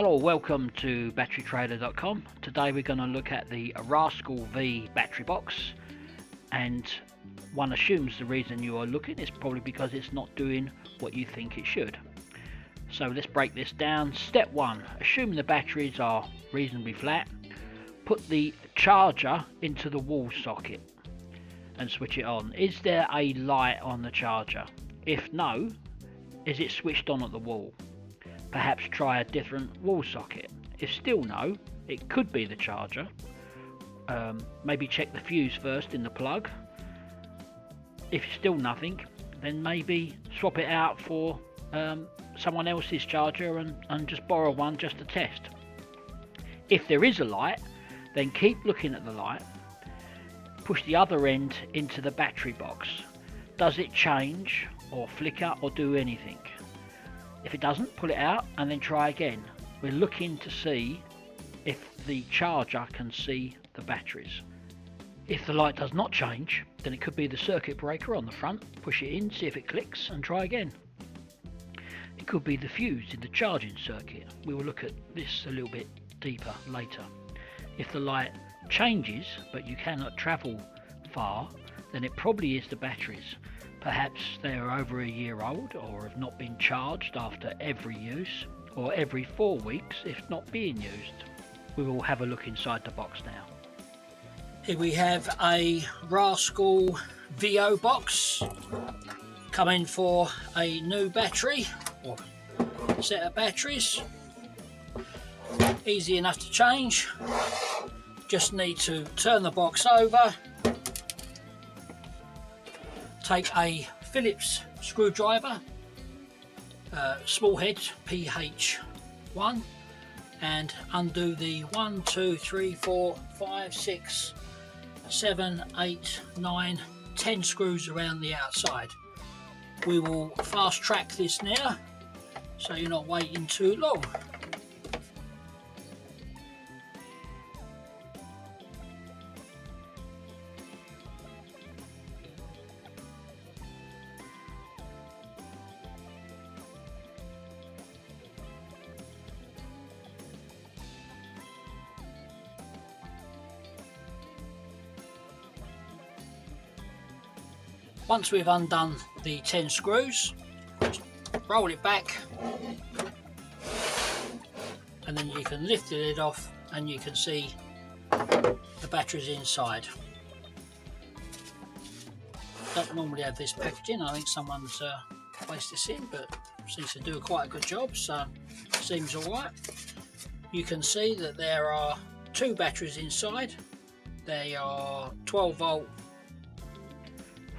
Hello, welcome to batterytrader.com. Today we're going to look at the Rascal Vie battery box, and one assumes the reason you are looking is probably because it's not doing what you think it should. So let's break this down. Step 1, assume the batteries are reasonably flat. Put the charger into the wall socket and switch it on. Is there a light on the charger? If no, is it switched on at the wall? Perhaps try a different wall socket. If still no, it could be the charger. Maybe check the fuse first in the plug. If still nothing, then maybe swap it out for someone else's charger and just borrow one just to test. If there is a light, then keep looking at the light. Push the other end into the battery box. Does it change or flicker or do anything? If it doesn't, pull it out and then try again. We're looking to see if the charger can see the batteries. If the light does not change, then it could be the circuit breaker on the front. Push it in, see if it clicks, and try again. It could be the fuse in the charging circuit. We will look at this a little bit deeper later. If the light changes but you cannot travel far, then it probably is the batteries. Perhaps they are over a year old or have not been charged after every use, or every 4 weeks if not being used. We will have a look inside the box now. Here we have a Rascal Vie box, coming for a new battery or set of batteries. Easy enough to change. Just need to turn the box over, take a Phillips screwdriver, small head PH1, and undo the 1, 2, 3, 4, 5, 6, 7, 8, 9, 10 screws around the outside. We will fast track this now so you're not waiting too long. Once we've undone the 10 screws, just roll it back, and then you can lift the lid off and you can see the batteries inside. Don't normally have this packaging. I think someone's placed this in, but seems to do quite a good job, so seems alright. You can see that there are 2 batteries inside. They are 12 volt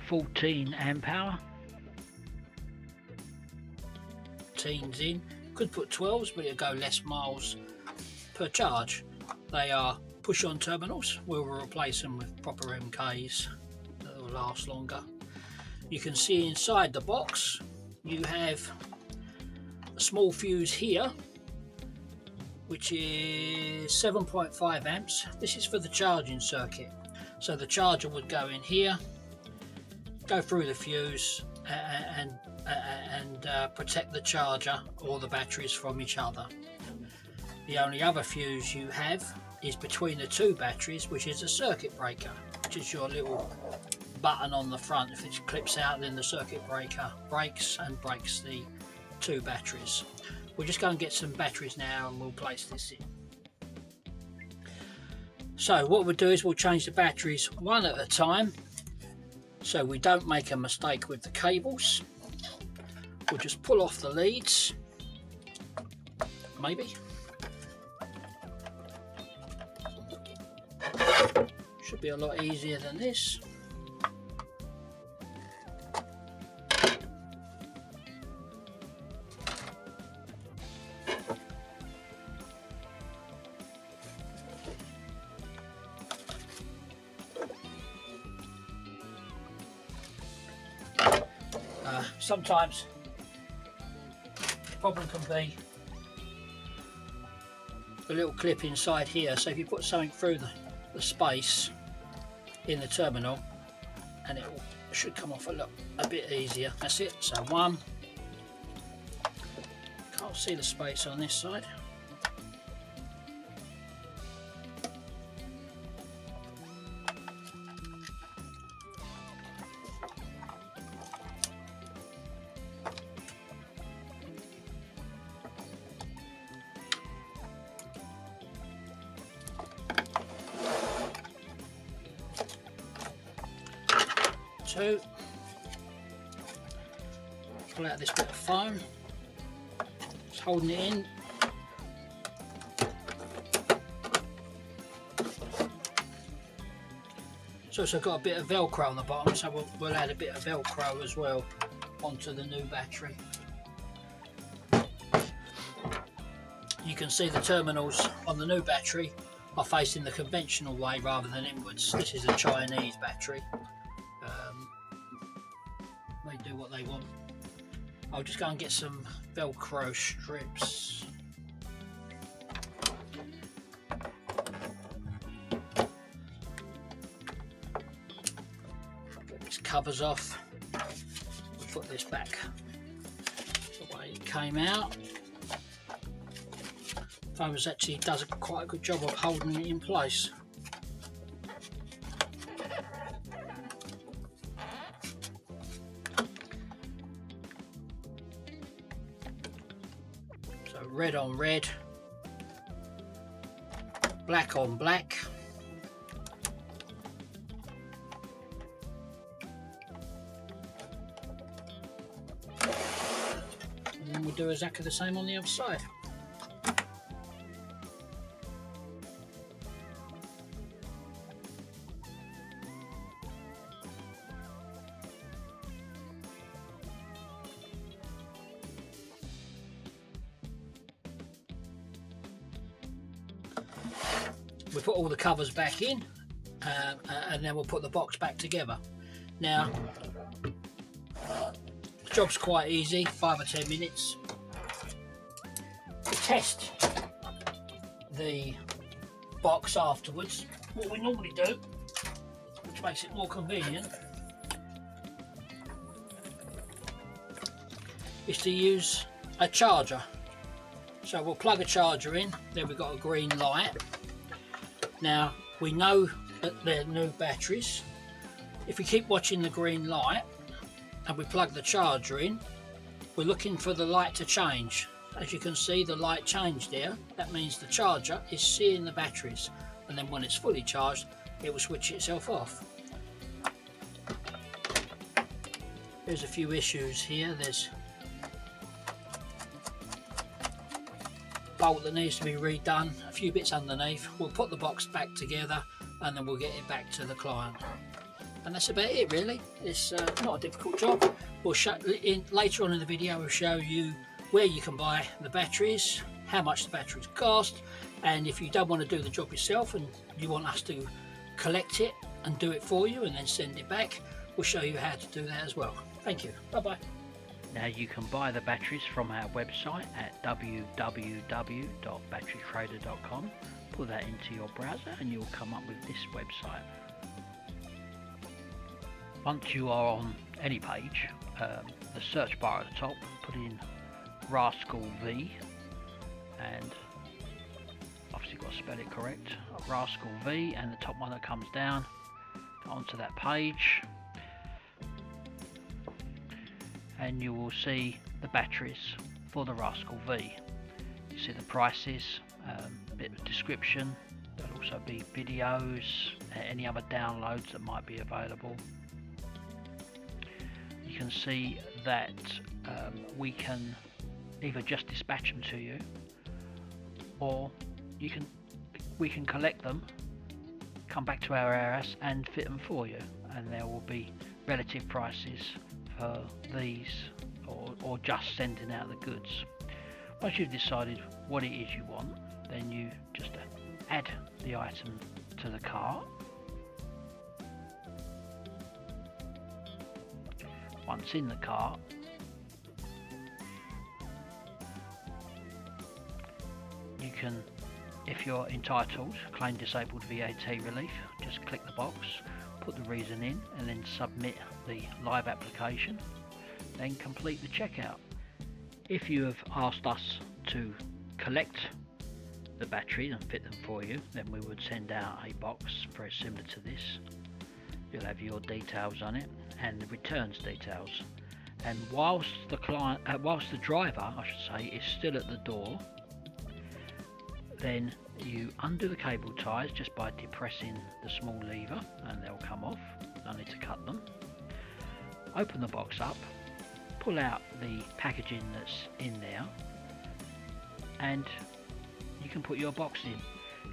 14 amp hour. Teens in. Could put 12s, but it'll go less miles per charge. They are push-on terminals. We'll replace them with proper MKs that will last longer. You can see inside the box you have a small fuse here, which is 7.5 amps. This is for the charging circuit. So the charger would go in here, go through the fuse and protect the charger or the batteries from each other. The only other fuse you have is between the 2 batteries, which is a circuit breaker, which is your little button on the front. If it clips out, then the circuit breaker breaks and breaks the 2 batteries. We'll just go and get some batteries now and we'll place this in. So what we'll do is we'll change the batteries one at a time, so we don't make a mistake with the cables. We'll just pull off the leads, maybe. Should be a lot easier than this. Sometimes the problem can be the little clip inside here, so if you put something through the space in the terminal, and it should come off a bit easier. That's it. So one, can't see the space on this side. two. Pull out this bit of foam, just holding it in. It's also got a bit of Velcro on the bottom, so we'll add a bit of Velcro as well onto the new battery. You can see the terminals on the new battery are facing the conventional way rather than inwards. This is a Chinese battery. They do what they want. I'll just go and get some Velcro strips. Get these covers off. We'll put this back the way it came out. Foam actually does quite a good job of holding it in place. So red on red, black on black. And then we'll do exactly the same on the other side. We put all the covers back in and then we'll put the box back together. Now, the job's quite easy, 5 or 10 minutes. To test the box afterwards, what we normally do, which makes it more convenient, is to use a charger. So we'll plug a charger in, then we've got a green light. Now, we know that they're new batteries. If we keep watching the green light and we plug the charger in, we're looking for the light to change. As you can see, the light changed there. That means the charger is seeing the batteries, and then when it's fully charged, it will switch itself off. There's a few issues here. There's bolt that needs to be redone, a few bits underneath. We'll put the box back together and then we'll get it back to the client, and that's about it really. It's not a difficult job. We'll show later on in the video, we'll show you where you can buy the batteries, how much the batteries cost, and if you don't want to do the job yourself and you want us to collect it and do it for you and then send it back, we'll show you how to do that as well. Thank you. Bye bye. Now you can buy the batteries from our website at www.batterytrader.com. Put that into your browser and you'll come up with this website. Once you are on any page, the search bar at the top, put in Rascal Vie, and obviously got to spell it correct, Rascal Vie, and the top one that comes down, go onto that page, and you will see the batteries for the Rascal Vie. You see the prices, a bit of description, there'll also be videos, any other downloads that might be available. You can see that we can either just dispatch them to you, or we can collect them, come back to our warehouse and fit them for you, and there will be relative prices for these or just sending out the goods. Once you've decided what it is you want, then you just add the item to the cart. Once in the cart, you can, if you're entitled, claim disabled VAT relief, just click the box, put the reason in and then submit the live application, then complete the checkout. If you have asked us to collect the batteries and fit them for you, then we would send out a box very similar to this. You'll have your details on it and the returns details, and whilst the driver, I should say, is still at the door, then you undo the cable ties just by depressing the small lever and they'll come off. No need to cut them. open the box up, pull out the packaging that's in there, and you can put your box in.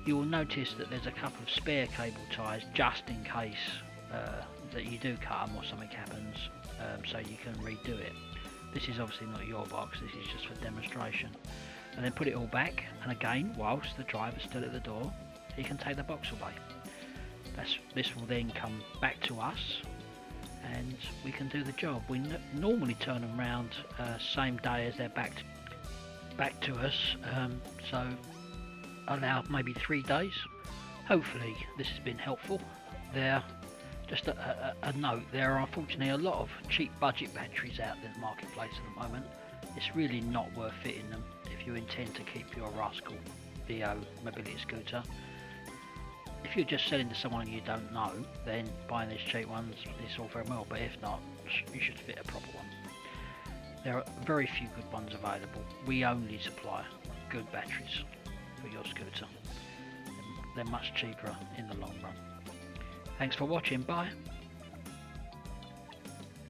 You will notice that there's a couple of spare cable ties just in case that you do cut them or something happens, so you can redo it. This is obviously not your box, this is just for demonstration. And then put it all back, and again, whilst the driver's still at the door, you can take the box away. This will then come back to us, and we can do the job. We normally turn them around same day as they're back to us, so allow maybe 3 days. Hopefully this has been helpful. Just a note, there are unfortunately a lot of cheap budget batteries out in the marketplace at the moment. It's really not worth fitting them if you intend to keep your Rascal Vie Mobility scooter. If you're just selling to someone you don't know, then buying these cheap ones is all very well, but if not, you should fit a proper one. There are very few good ones available. We only supply good batteries for your scooter. They're much cheaper in the long run. Thanks for watching, bye.